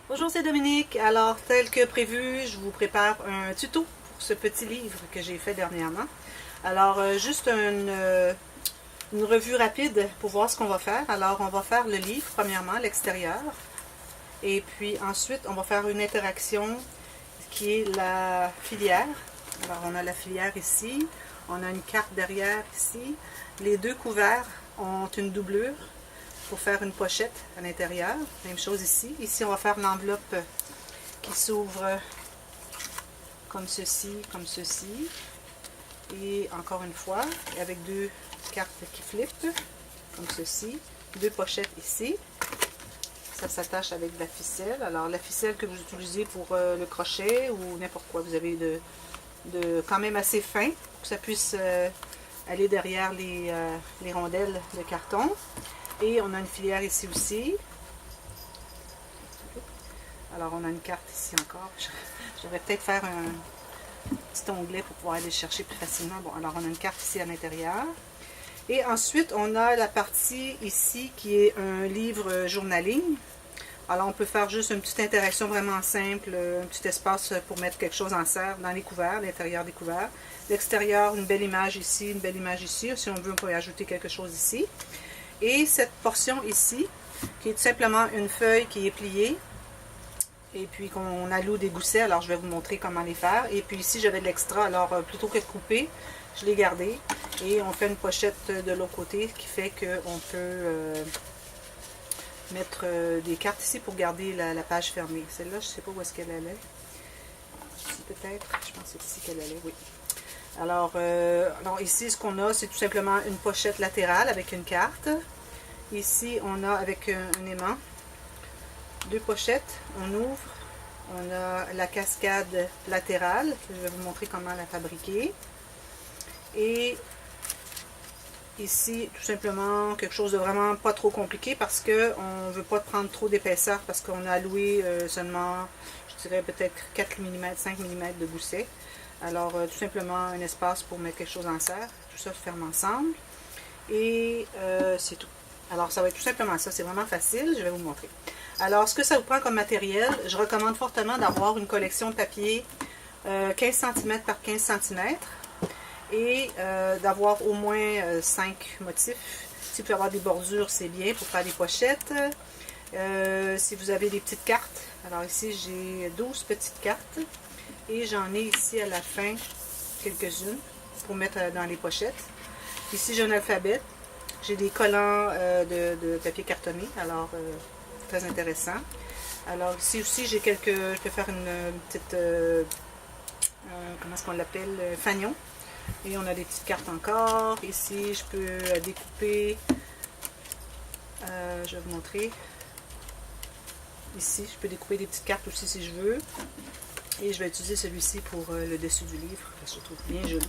Bonjour, c'est Dominique. Alors, tel que prévu, je vous prépare un tuto pour ce petit livre que j'ai fait dernièrement. Alors, juste une revue rapide pour voir ce qu'on va faire. Alors, on va faire le livre, premièrement, l'extérieur. Et puis ensuite, on va faire une interaction qui est la filière. Alors, on a la filière ici. On a une carte derrière ici. Les deux couverts ont une doublure pour faire une pochette à l'intérieur. Même chose ici. Ici, on va faire l'enveloppe qui s'ouvre comme ceci, comme ceci. Et encore une fois, avec deux cartes qui flippent, comme ceci. Deux pochettes ici. Ça s'attache avec de la ficelle. Alors, la ficelle que vous utilisez pour le crochet ou n'importe quoi, vous avez de quand même assez fin pour que ça puisse aller derrière les rondelles de carton. Et on a une filière ici aussi. Alors, on a une carte ici encore. Je devrais peut-être faire un petit onglet pour pouvoir aller chercher plus facilement. Bon, alors on a une carte ici à l'intérieur. Et ensuite, on a la partie ici qui est un livre journaling. Alors, on peut faire juste une petite interaction vraiment simple, un petit espace pour mettre quelque chose en serre dans les couverts, l'intérieur des couverts. L'extérieur, une belle image ici, une belle image ici. Si on veut, on peut ajouter quelque chose ici. Et cette portion ici, qui est tout simplement une feuille qui est pliée, et puis qu'on alloue des goussets, alors je vais vous montrer comment les faire. Et puis ici, j'avais de l'extra, alors plutôt que de couper, je l'ai gardé. Et on fait une pochette de l'autre côté, ce qui fait qu'on peut mettre des cartes ici pour garder la page fermée. Celle-là, je ne sais pas où est-ce qu'elle allait. Ici peut-être, je pense que c'est ici qu'elle allait, oui. Alors ici, ce qu'on a, c'est tout simplement une pochette latérale avec une carte. Ici, on a avec un aimant deux pochettes. On ouvre. On a la cascade latérale. Je vais vous montrer comment la fabriquer. Et ici, tout simplement, quelque chose de vraiment pas trop compliqué parce qu'on ne veut pas prendre trop d'épaisseur parce qu'on a alloué seulement, je dirais peut-être 4 mm, 5 mm de gousset. Alors, tout simplement, un espace pour mettre quelque chose en serre. Tout ça se ferme ensemble. Et c'est tout. Alors, ça va être tout simplement ça. C'est vraiment facile. Je vais vous montrer. Alors, ce que ça vous prend comme matériel, je recommande fortement d'avoir une collection de papier 15 cm par 15 cm et d'avoir au moins 5 motifs. Si vous pouvez avoir des bordures, c'est bien pour faire des pochettes. Si vous avez des petites cartes, alors ici, j'ai 12 petites cartes. Et j'en ai ici à la fin quelques-unes pour mettre dans les pochettes. Ici, j'ai un alphabet. J'ai des collants de papier cartonné. Alors, très intéressant. Alors, ici aussi, j'ai quelques... Je peux faire une petite... comment est-ce qu'on l'appelle? Fanion. Et on a des petites cartes encore. Ici, je peux découper... je vais vous montrer. Ici, je peux découper des petites cartes aussi si je veux. Et je vais utiliser celui-ci pour le dessus du livre, parce que je le trouve bien joli.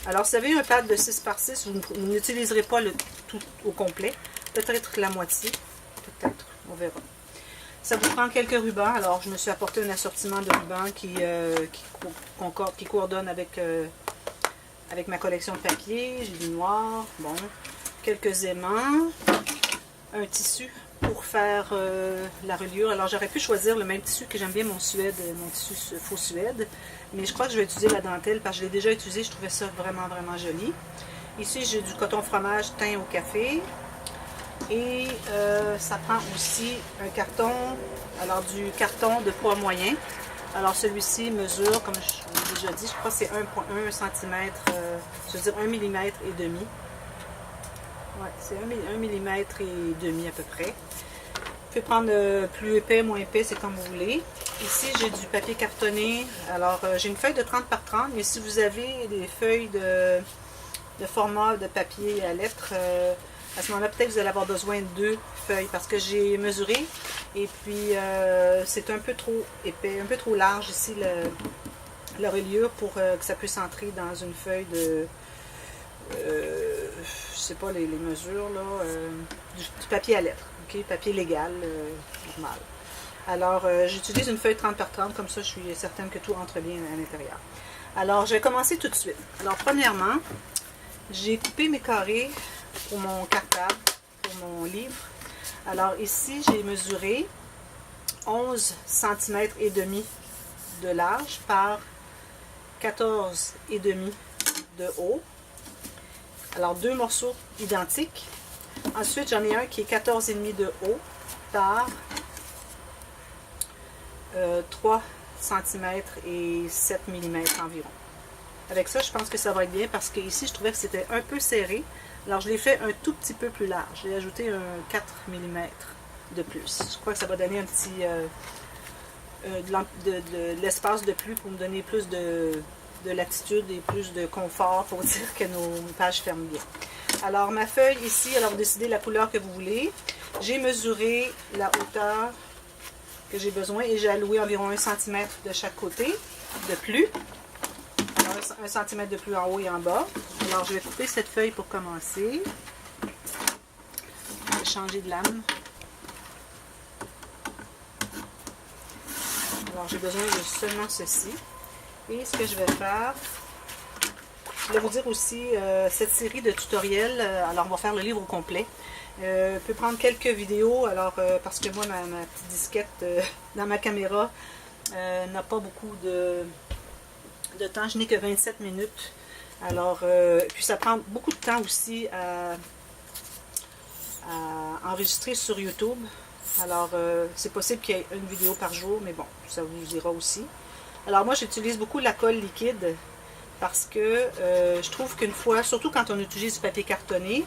Alors, si vous avez un pad de 6 par 6, vous n'utiliserez pas le tout au complet. Peut-être la moitié. Peut-être, on verra. Ça vous prend quelques rubans. Alors, je me suis apporté un assortiment de rubans qui coordonne avec ma collection de papier. J'ai du noir, bon, quelques aimants, un tissu pour faire la reliure. Alors j'aurais pu choisir le même tissu que j'aime bien, mon tissu faux suède, mais je crois que je vais utiliser la dentelle parce que je l'ai déjà utilisé, je trouvais ça vraiment vraiment joli. Ici j'ai du coton fromage teint au café et ça prend aussi un carton, alors du carton de poids moyen. Alors celui-ci mesure, comme je vous ai déjà dit, je crois que c'est 1,1 cm, je veux dire 1 mm et demi. Ouais, c'est 1 mm et demi à peu près. Vous pouvez prendre plus épais, moins épais, c'est comme vous voulez. Ici, j'ai du papier cartonné. Alors, j'ai une feuille de 30 par 30, mais si vous avez des feuilles de format de papier à lettres, à ce moment-là, peut-être que vous allez avoir besoin de 2 feuilles parce que j'ai mesuré et puis c'est un peu trop épais, un peu trop large ici la reliure pour que ça puisse entrer dans une feuille de... je sais pas les mesures là, du papier à lettres, ok, papier légal, normal. Alors j'utilise une feuille 30 par 30, comme ça je suis certaine que tout rentre bien à l'intérieur. Alors je vais commencer tout de suite. Alors premièrement, j'ai coupé mes carrés pour mon cartable, pour mon livre. Alors ici j'ai mesuré 11 cm et demi de large par 14,5 de haut. Alors, deux morceaux identiques. Ensuite, j'en ai un qui est 14,5 de haut par 3 cm et 7 mm environ. Avec ça, je pense que ça va être bien parce que ici, je trouvais que c'était un peu serré. Alors, je l'ai fait un tout petit peu plus large. J'ai ajouté un 4 mm de plus. Je crois que ça va donner un petit de l'espace de plus pour me donner plus de latitude et plus de confort pour dire que nos pages ferment bien. Alors, ma feuille ici, alors décidez la couleur que vous voulez. J'ai mesuré la hauteur que j'ai besoin et j'ai alloué environ 1 cm de chaque côté de plus. Alors, 1 cm de plus en haut et en bas. Alors, je vais couper cette feuille pour commencer. Je vais changer de lame. Alors, j'ai besoin de seulement ceci. Et ce que je vais faire, je voulais vous dire aussi, cette série de tutoriels, alors on va faire le livre au complet. Peut prendre quelques vidéos, alors parce que moi, ma petite disquette dans ma caméra n'a pas beaucoup de temps. Je n'ai que 27 minutes. Alors, puis ça prend beaucoup de temps aussi à enregistrer sur YouTube. Alors, c'est possible qu'il y ait une vidéo par jour, mais bon, ça vous ira aussi. Alors, moi, j'utilise beaucoup la colle liquide parce que je trouve qu'une fois, surtout quand on utilise du papier cartonné,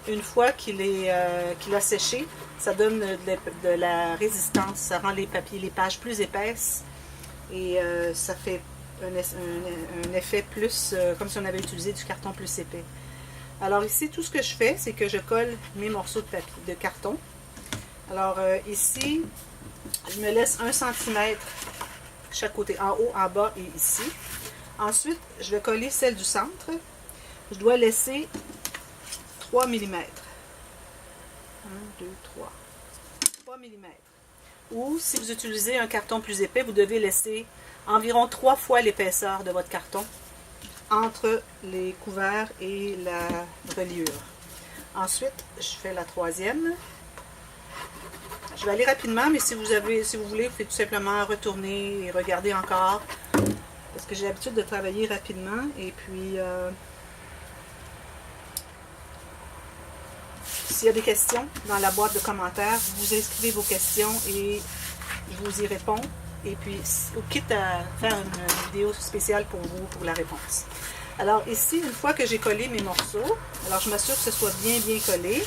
une fois qu'il a séché, ça donne de la résistance. Ça rend les pages plus épaisses et ça fait un effet plus, comme si on avait utilisé du carton plus épais. Alors ici, tout ce que je fais, c'est que je colle mes morceaux de carton. Alors ici, je me laisse 1 cm chaque côté, en haut, en bas et ici. Ensuite, je vais coller celle du centre. Je dois laisser 3 mm. 1, 2, 3. 3 mm. Ou si vous utilisez un carton plus épais, vous devez laisser environ 3 fois l'épaisseur de votre carton entre les couverts et la reliure. Ensuite, je fais la troisième. Je vais aller rapidement, mais si vous voulez, vous pouvez tout simplement retourner et regarder encore. Parce que j'ai l'habitude de travailler rapidement. Et puis, s'il y a des questions dans la boîte de commentaires, vous inscrivez vos questions et je vous y réponds. Et puis, quitte à faire une vidéo spéciale pour vous, pour la réponse. Alors ici, une fois que j'ai collé mes morceaux, alors je m'assure que ce soit bien collé.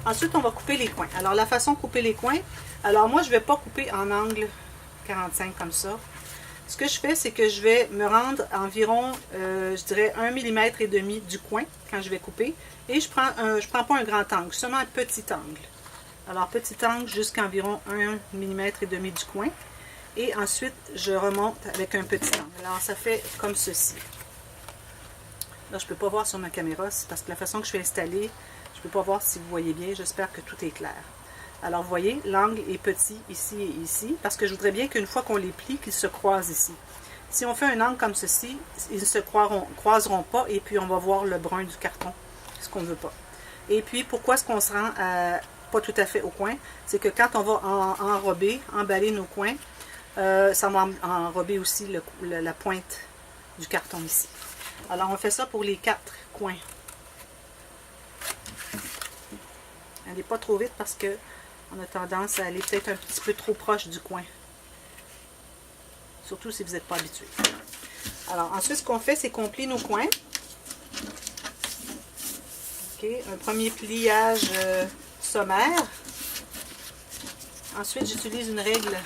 Ensuite, on va couper les coins. Alors, la façon de couper les coins, alors moi, je ne vais pas couper en angle 45 comme ça. Ce que je fais, c'est que je vais me rendre environ, je dirais, 1,5 mm du coin quand je vais couper. Et je prends pas un grand angle, seulement un petit angle. Alors, petit angle jusqu'à environ 1,5 mm du coin. Et ensuite, je remonte avec un petit angle. Alors, ça fait comme ceci. Là, je ne peux pas voir sur ma caméra, c'est parce que la façon que je suis installée, je ne peux pas voir si vous voyez bien. J'espère que tout est clair. Alors, vous voyez, l'angle est petit ici et ici, parce que je voudrais bien qu'une fois qu'on les plie, qu'ils se croisent ici. Si on fait un angle comme ceci, ils ne se croiseront pas, et puis on va voir le brun du carton, ce qu'on ne veut pas. Et puis, pourquoi est-ce qu'on se rend pas tout à fait au coin? C'est que quand on va emballer nos coins, ça va enrober aussi la pointe du carton ici. Alors, on fait ça pour les 4 coins. Allez pas trop vite parce que on a tendance à aller peut-être un petit peu trop proche du coin. Surtout si vous n'êtes pas habitué. Alors, ensuite, ce qu'on fait, c'est qu'on plie nos coins. OK, un premier pliage sommaire. Ensuite, j'utilise une règle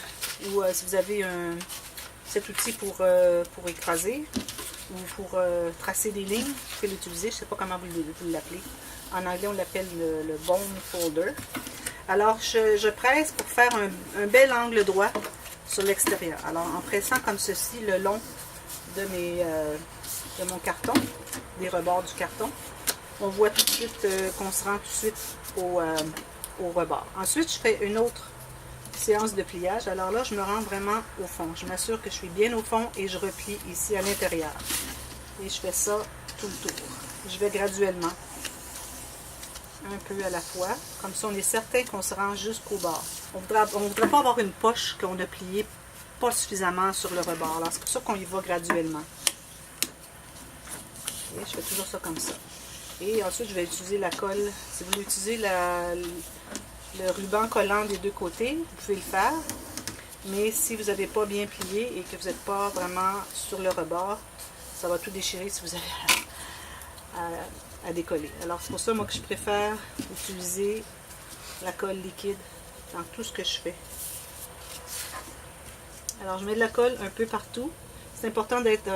ou si vous avez cet outil pour écraser ou pour tracer des lignes, vous pouvez l'utiliser. Je ne sais pas comment vous l'appelez. En anglais, on l'appelle le bone folder. Alors, je presse pour faire un bel angle droit sur l'extérieur. Alors, en pressant comme ceci le long de mon carton, des rebords du carton, on voit tout de suite qu'on se rend tout de suite au rebord. Ensuite, je fais une autre séance de pliage. Alors là, je me rends vraiment au fond. Je m'assure que je suis bien au fond et je replie ici à l'intérieur. Et je fais ça tout le tour. Je vais graduellement. un peu à la fois. Comme ça, on est certain qu'on se rend jusqu'au bord. On ne voudrait pas avoir une poche qu'on a pliée pas suffisamment sur le rebord. Alors, c'est pour ça qu'on y va graduellement. Et je fais toujours ça comme ça. Et ensuite, je vais utiliser la colle. Si vous voulez utiliser le ruban collant des deux côtés, vous pouvez le faire. Mais si vous n'avez pas bien plié et que vous n'êtes pas vraiment sur le rebord, ça va tout déchirer si vous avez à décoller. Alors, c'est pour ça, moi, que je préfère utiliser la colle liquide dans tout ce que je fais. Alors, je mets de la colle un peu partout. C'est important d'être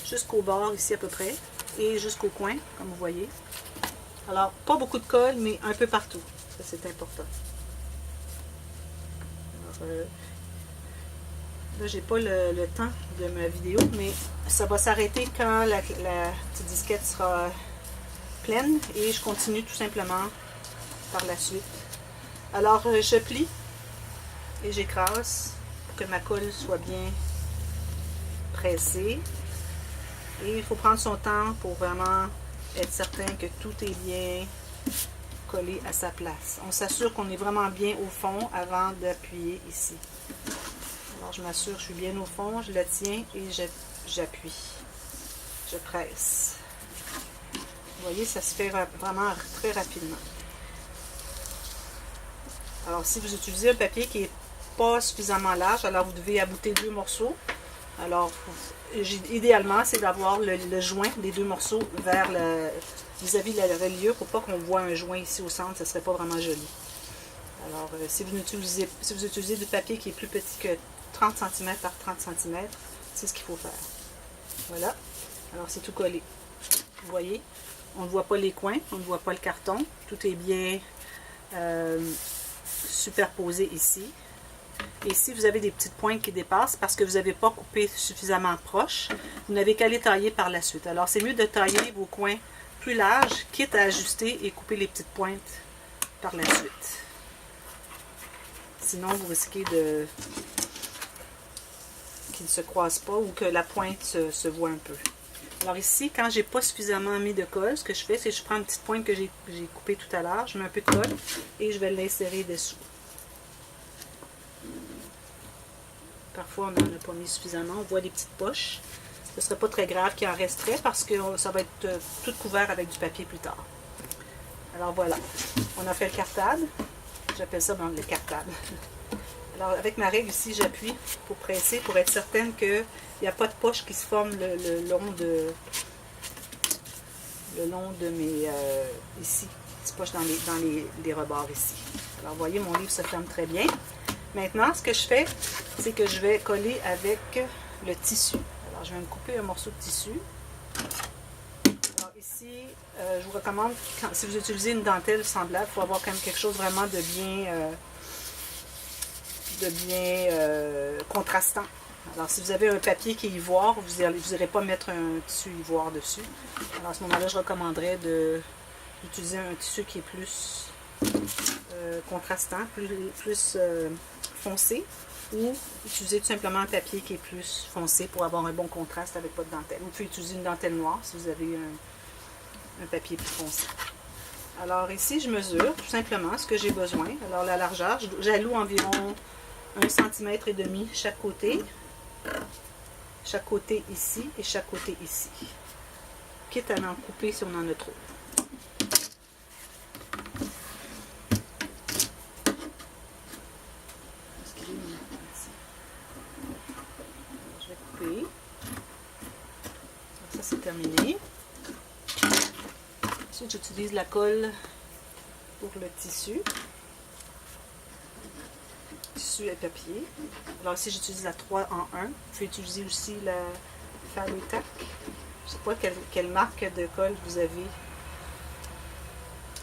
jusqu'au bord, ici à peu près, et jusqu'au coin, comme vous voyez. Alors, pas beaucoup de colle, mais un peu partout. Ça, c'est important. Alors, là, j'ai pas le temps de ma vidéo, mais ça va s'arrêter quand la petite disquette sera pleine et je continue tout simplement par la suite. Alors, je plie et j'écrase pour que ma colle soit bien pressée. Et il faut prendre son temps pour vraiment être certain que tout est bien collé à sa place. On s'assure qu'on est vraiment bien au fond avant d'appuyer ici. Alors, je m'assure que je suis bien au fond, je la tiens et j'appuie. Je presse. Vous voyez, ça se fait vraiment très rapidement. Alors, si vous utilisez un papier qui n'est pas suffisamment large, alors vous devez abouter 2 morceaux. Alors, idéalement, c'est d'avoir le joint des 2 morceaux vers vis-à-vis de la reliure pour pas qu'on voit un joint ici au centre, ça ne serait pas vraiment joli. Alors, si vous utilisez du papier qui est plus petit que 30 cm par 30 cm, c'est ce qu'il faut faire. Voilà. Alors, c'est tout collé. Vous voyez, on ne voit pas les coins, on ne voit pas le carton. Tout est bien superposé ici. Et si vous avez des petites pointes qui dépassent parce que vous n'avez pas coupé suffisamment proche, vous n'avez qu'à les tailler par la suite. Alors, c'est mieux de tailler vos coins plus larges, quitte à ajuster et couper les petites pointes par la suite. Sinon, vous risquez qu'ils ne se croisent pas ou que la pointe se voit un peu. Alors ici, quand j'ai pas suffisamment mis de colle, ce que je fais, c'est que je prends une petite pointe que j'ai coupée tout à l'heure, je mets un peu de colle et je vais l'insérer dessous. Parfois, on n'en a pas mis suffisamment, on voit des petites poches. Ce ne serait pas très grave qu'il en resterait parce que ça va être tout couvert avec du papier plus tard. Alors voilà, on a fait le cartable. J'appelle ça le cartable. Alors avec ma règle ici, j'appuie pour presser, pour être certaine qu'il n'y a pas de poche qui se forme le long de mes... ici, petites poches dans les rebords ici. Alors vous voyez, mon livre se ferme très bien. Maintenant, ce que je fais, c'est que je vais coller avec le tissu. Alors, je vais me couper un morceau de tissu. Alors ici, je vous recommande, si vous utilisez une dentelle semblable, il faut avoir quand même quelque chose vraiment de bien contrastant. Alors, si vous avez un papier qui est ivoire, vous n'irez pas mettre un tissu ivoire dessus. Alors, à ce moment-là, je recommanderais d'utiliser un tissu qui est plus contrastant, plus foncé, ou utiliser tout simplement un papier qui est plus foncé pour avoir un bon contraste avec votre dentelle. Vous pouvez utiliser une dentelle noire si vous avez un papier plus foncé. Alors ici, je mesure tout simplement ce que j'ai besoin. Alors la largeur, j'alloue environ 1,5 cm chaque côté. Chaque côté ici et chaque côté ici. Quitte à en couper si on en a trop. Ça, c'est terminé. Ensuite, j'utilise la colle pour le tissu. Tissu et papier. Alors ici, j'utilise la 3 en 1. Vous pouvez utiliser aussi la Faber-Tac. Je ne sais pas quelle marque de colle vous avez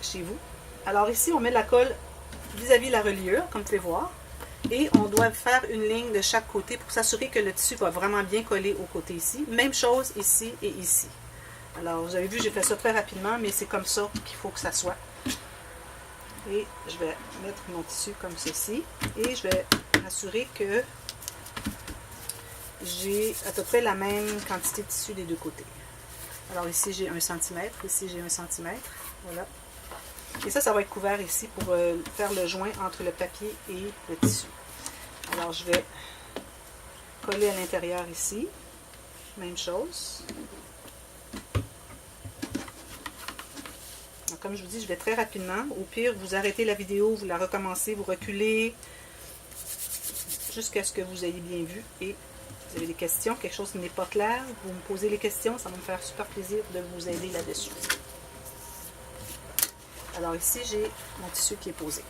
chez vous. Alors ici, on met la colle vis-à-vis la reliure, comme vous pouvez voir. Et on doit faire une ligne de chaque côté pour s'assurer que le tissu va vraiment bien coller au côté ici. Même chose ici et ici. Alors, vous avez vu, j'ai fait ça très rapidement, mais c'est comme ça qu'il faut que ça soit. Et je vais mettre mon tissu comme ceci. Et je vais m'assurer que j'ai à peu près la même quantité de tissu des deux côtés. Alors ici, j'ai 1 cm. Ici, j'ai 1 cm. Voilà. Et ça va être couvert ici pour faire le joint entre le papier et le tissu. Alors, je vais coller à l'intérieur ici. Même chose. Donc, comme je vous dis, je vais très rapidement. Au pire, vous arrêtez la vidéo, vous la recommencez, vous reculez jusqu'à ce que vous ayez bien vu. Et vous avez des questions, quelque chose qui n'est pas clair, vous me posez les questions, ça va me faire super plaisir de vous aider là-dessus. Alors ici, j'ai mon tissu qui est posé.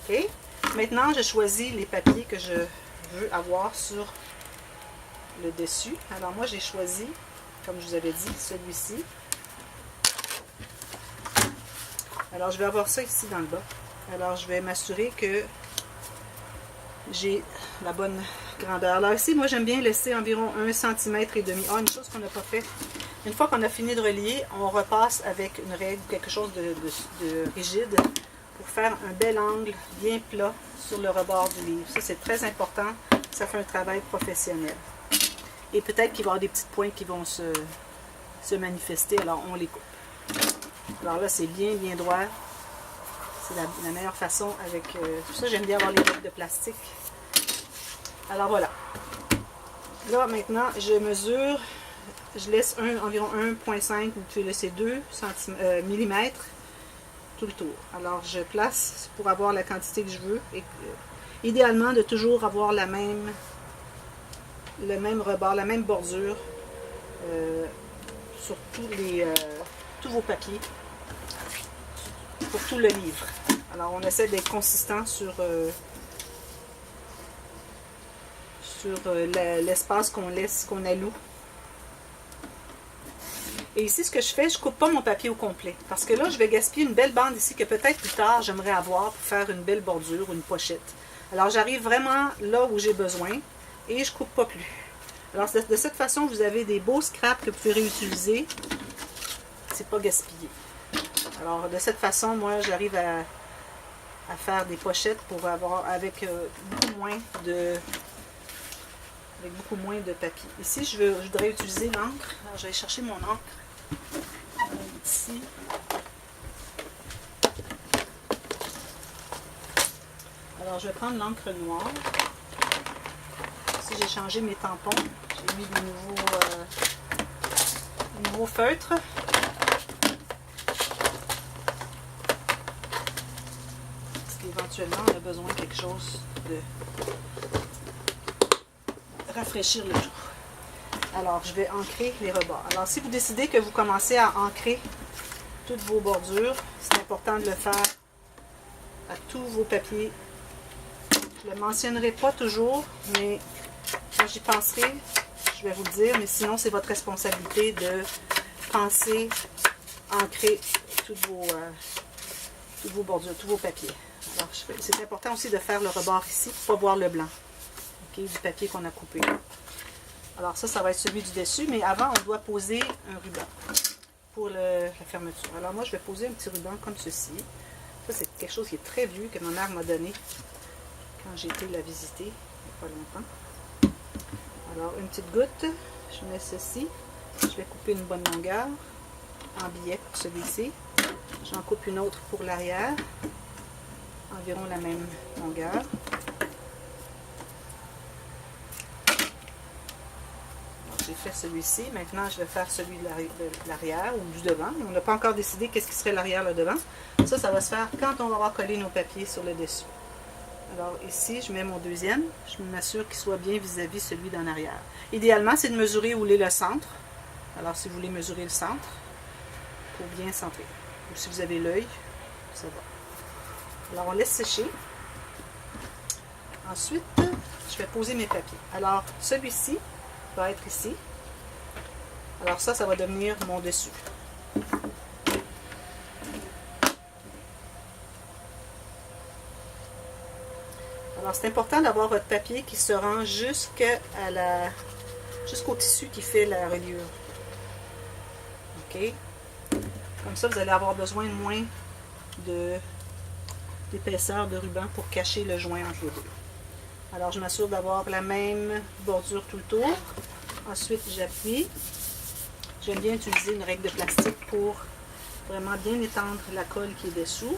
OK? Maintenant, je choisis les papiers que je veux avoir sur le dessus. Alors moi, j'ai choisi, comme je vous avais dit, celui-ci. Alors, je vais avoir ça ici dans le bas. Alors, je vais m'assurer que j'ai la bonne grandeur. Alors ici, moi, j'aime bien laisser environ 1,5 cm. Ah, une chose qu'on n'a pas fait. Une fois qu'on a fini de relier, on repasse avec une règle, quelque chose de rigide pour faire un bel angle bien plat sur le rebord du livre. Ça, c'est très important. Ça fait un travail professionnel. Et peut-être qu'il va y avoir des petites pointes qui vont se manifester. Alors, on les coupe. Alors là, c'est bien droit. C'est la meilleure façon avec... tout ça, j'aime bien avoir les bouts de plastique. Alors voilà. Là, maintenant, je mesure... Je laisse environ 1,5 ou vous pouvez laisser 2 mm tout le tour. Alors, je place pour avoir la quantité que je veux. Et, idéalement, de toujours avoir le même rebord, la même bordure sur tous vos papiers pour tout le livre. Alors, on essaie d'être consistant sur l'espace qu'on laisse, qu'on alloue. Et ici, ce que je fais, je ne coupe pas mon papier au complet. Parce que là, je vais gaspiller une belle bande ici que peut-être plus tard, j'aimerais avoir pour faire une belle bordure ou une pochette. Alors, j'arrive vraiment là où j'ai besoin et je ne coupe pas plus. Alors, de cette façon, vous avez des beaux scraps que vous pouvez réutiliser. C'est pas gaspillé. Alors, de cette façon, moi, j'arrive à faire des pochettes pour avoir avec beaucoup moins de papier. Ici, je voudrais utiliser l'encre. Alors, je vais aller chercher mon encre. Ici. Alors, je vais prendre l'encre noire. Ici, j'ai changé mes tampons. J'ai mis des nouveaux feutres. Parce qu'éventuellement, on a besoin de quelque chose de rafraîchir le tout. Alors, je vais ancrer les rebords. Alors, si vous décidez que vous commencez à ancrer toutes vos bordures, c'est important de le faire à tous vos papiers. Je ne le mentionnerai pas toujours, mais quand j'y penserai, je vais vous le dire, mais sinon, c'est votre responsabilité de penser à ancrer toutes vos bordures, tous vos papiers. Alors, c'est important aussi de faire le rebord ici pour ne pas voir le blanc, okay, du papier qu'on a coupé. Alors ça va être celui du dessus, mais avant, on doit poser un ruban pour la fermeture. Alors moi, je vais poser un petit ruban comme ceci. Ça, c'est quelque chose qui est très vieux, que ma mère m'a donné quand j'ai été la visiter, il n'y a pas longtemps. Alors, une petite goutte, je mets ceci. Je vais couper une bonne longueur en billet pour celui-ci. J'en coupe une autre pour l'arrière, environ la même longueur. J'ai fait celui-ci. Maintenant, je vais faire celui de l'arrière ou du devant. On n'a pas encore décidé qu'est-ce qui serait l'arrière, le devant. Ça va se faire quand on va avoir collé nos papiers sur le dessus. Alors ici, je mets mon deuxième. Je m'assure qu'il soit bien vis-à-vis celui d'en arrière. Idéalement, c'est de mesurer où est le centre. Alors, si vous voulez mesurer le centre, pour bien centrer. Ou si vous avez l'œil, ça va. Alors, on laisse sécher. Ensuite, je vais poser mes papiers. Alors, celui-ci va être ici. Alors ça va devenir mon dessus. Alors c'est important d'avoir votre papier qui se rend jusqu'au tissu qui fait la reliure. OK? Comme ça, vous allez avoir besoin de moins d'épaisseur de ruban pour cacher le joint entre les deux. Alors, je m'assure d'avoir la même bordure tout le tour. Ensuite, j'appuie. J'aime bien utiliser une règle de plastique pour vraiment bien étendre la colle qui est dessous.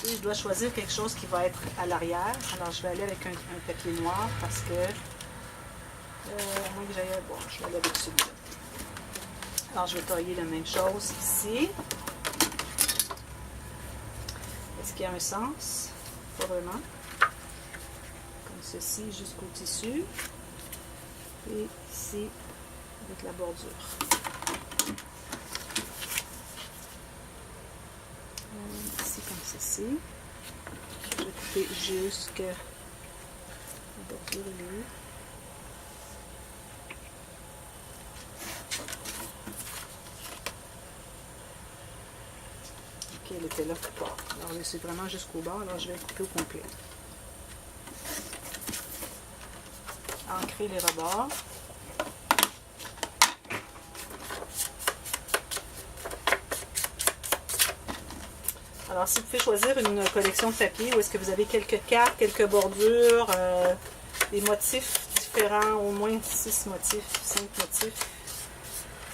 Et je dois choisir quelque chose qui va être à l'arrière. Alors je vais aller avec un papier noir parce que, à moins que j'aille, bon, je vais aller avec celui-là. Alors je vais tailler la même chose ici. Est-ce qu'il y a un sens? Pas vraiment. Comme ceci jusqu'au tissu. Et ici avec la bordure. Ici comme ceci. Je vais couper jusqu'à la bordure est là. Ok, elle était là. Alors c'est vraiment jusqu'au bord, alors je vais couper au complet. Ancrer les rebords. Alors, si vous pouvez choisir une collection de papier où est-ce que vous avez quelques cartes, quelques bordures, des motifs différents, au moins 6 motifs, 5 motifs,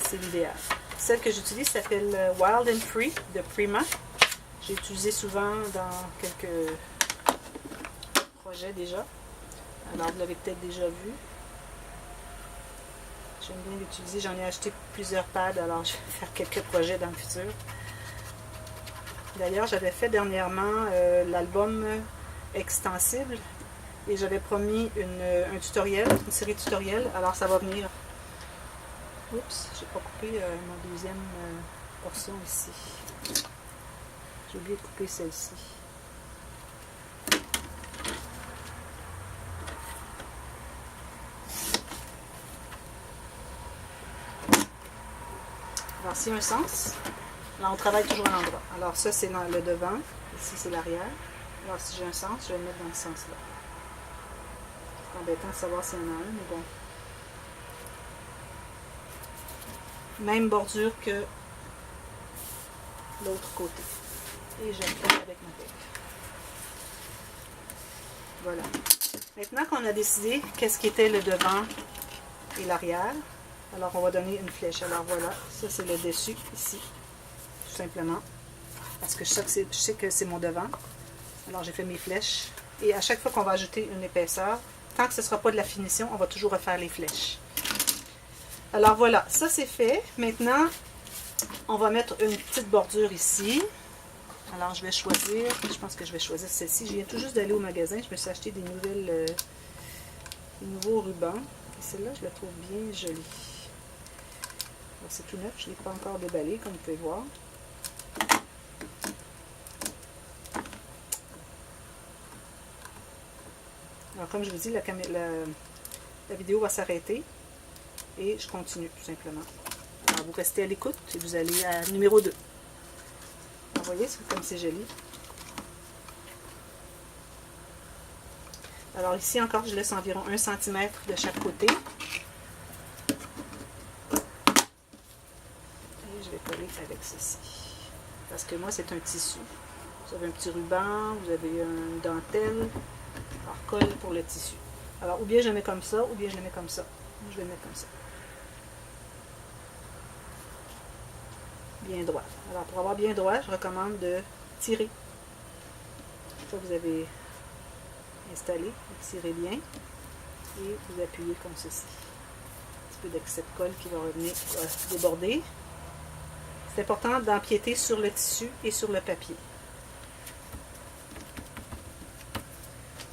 c'est l'idéal. Celle que j'utilise s'appelle Wild and Free de Prima. J'ai utilisé souvent dans quelques projets déjà. Alors, vous l'avez peut-être déjà vu. J'aime bien l'utiliser. J'en ai acheté plusieurs pads, alors je vais faire quelques projets dans le futur. D'ailleurs, j'avais fait dernièrement l'album extensible et j'avais promis un tutoriel, une série tutoriel, alors ça va venir. Oups, j'ai pas coupé mon deuxième portion ici. J'ai oublié de couper celle-ci. Alors, s'il y a un sens, là, on travaille toujours à l'endroit. Alors, ça, c'est dans le devant. Ici, c'est l'arrière. Alors, si j'ai un sens, je vais le mettre dans ce sens-là. C'est embêtant de savoir s'il y en a un, mais bon. Même bordure que l'autre côté. Et je le fais avec ma tête. Voilà. Maintenant qu'on a décidé qu'est-ce qui était le devant et l'arrière, alors on va donner une flèche. Alors voilà, ça c'est le dessus ici, tout simplement. Parce que je sais que c'est mon devant. Alors j'ai fait mes flèches. Et à chaque fois qu'on va ajouter une épaisseur, tant que ce ne sera pas de la finition, on va toujours refaire les flèches. Alors voilà, ça c'est fait. Maintenant, on va mettre une petite bordure ici. Alors je vais choisir, je pense que je vais choisir celle-ci. Je viens tout juste d'aller au magasin, je me suis acheté des nouveaux rubans. Et celle-là, je la trouve bien jolie. C'est tout neuf, je ne l'ai pas encore déballé, comme vous pouvez voir. Alors comme je vous dis, la vidéo va s'arrêter et je continue tout simplement. Alors vous restez à l'écoute et vous allez à numéro 2. Alors, vous voyez, comme c'est joli. Alors ici encore, je laisse environ 1 cm de chaque côté. Et je vais coller avec ceci. Parce que moi, c'est un tissu. Vous avez un petit ruban, vous avez une dentelle. Alors, colle pour le tissu. Alors, ou bien je le mets comme ça, ou bien je le mets comme ça. Je vais le mettre comme ça. Bien droit. Alors, pour avoir bien droit, je recommande de tirer. Ça, vous avez installé. Vous tirez bien. Et vous appuyez comme ceci. Un petit peu d'excès de colle qui va revenir déborder. C'est important d'empiéter sur le tissu et sur le papier.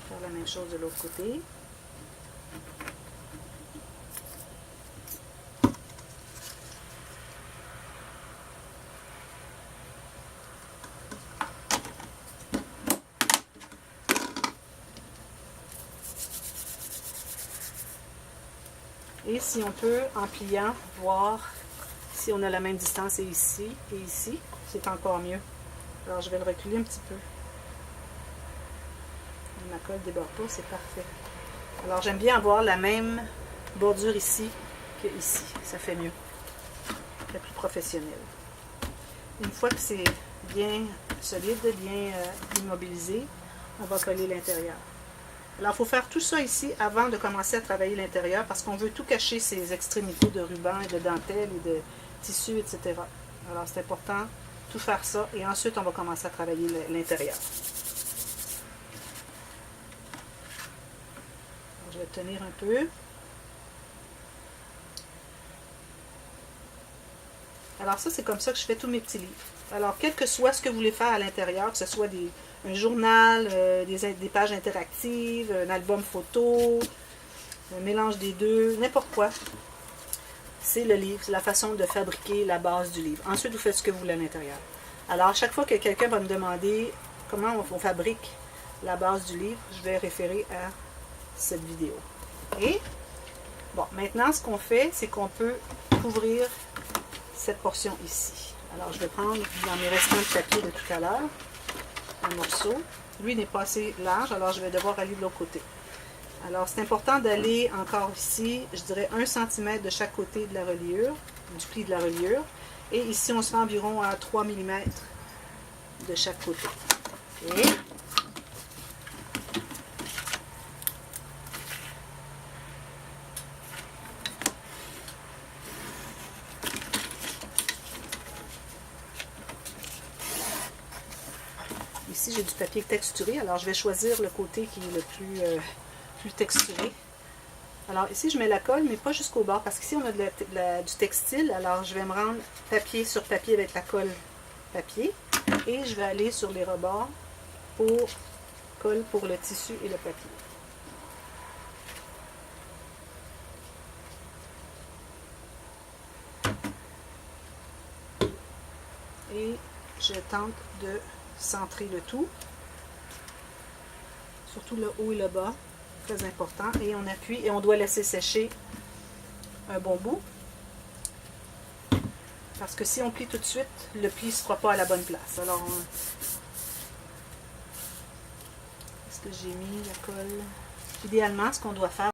Faire la même chose de l'autre côté. Et si on peut, en pliant, voir si on a la même distance et ici, c'est encore mieux. Alors, je vais le reculer un petit peu. Ma colle ne déborde pas, c'est parfait. Alors, j'aime bien avoir la même bordure ici que ici. Ça fait mieux. C'est plus professionnel. Une fois que c'est bien solide, bien immobilisé, on va coller l'intérieur. Alors, il faut faire tout ça ici avant de commencer à travailler l'intérieur parce qu'on veut tout cacher ces extrémités de ruban et de dentelle et de tissu, etc. Alors c'est important de tout faire ça et ensuite on va commencer à travailler l'intérieur. Je vais tenir un peu. Alors ça, c'est comme ça que je fais tous mes petits livres. Alors, quel que soit ce que vous voulez faire à l'intérieur, que ce soit un journal, des pages interactives, un album photo, un mélange des deux, n'importe quoi, c'est le livre, c'est la façon de fabriquer la base du livre. Ensuite, vous faites ce que vous voulez à l'intérieur. Alors, à chaque fois que quelqu'un va me demander comment on fabrique la base du livre, je vais référer à cette vidéo. Et, bon, maintenant, ce qu'on fait, c'est qu'on peut couvrir cette portion ici. Alors, je vais prendre dans mes restants de papier de tout à l'heure, un morceau. Lui n'est pas assez large, alors je vais devoir aller de l'autre côté. Alors, c'est important d'aller encore ici, je dirais 1 cm de chaque côté de la reliure, du pli de la reliure. Et ici, on se rend environ à 3 mm de chaque côté. Et ici, j'ai du papier texturé, alors je vais choisir le côté qui est le plus texturé. Alors ici, je mets la colle, mais pas jusqu'au bord, parce qu'ici, on a du textile, alors je vais me rendre papier sur papier avec la colle papier, et je vais aller sur les rebords pour colle pour le tissu et le papier. Et je tente de centrer le tout, surtout le haut et le bas, très important, et on appuie et on doit laisser sécher un bon bout, parce que si on plie tout de suite, le pli ne sera pas à la bonne place. Alors, est-ce que j'ai mis la colle? Idéalement, ce qu'on doit faire,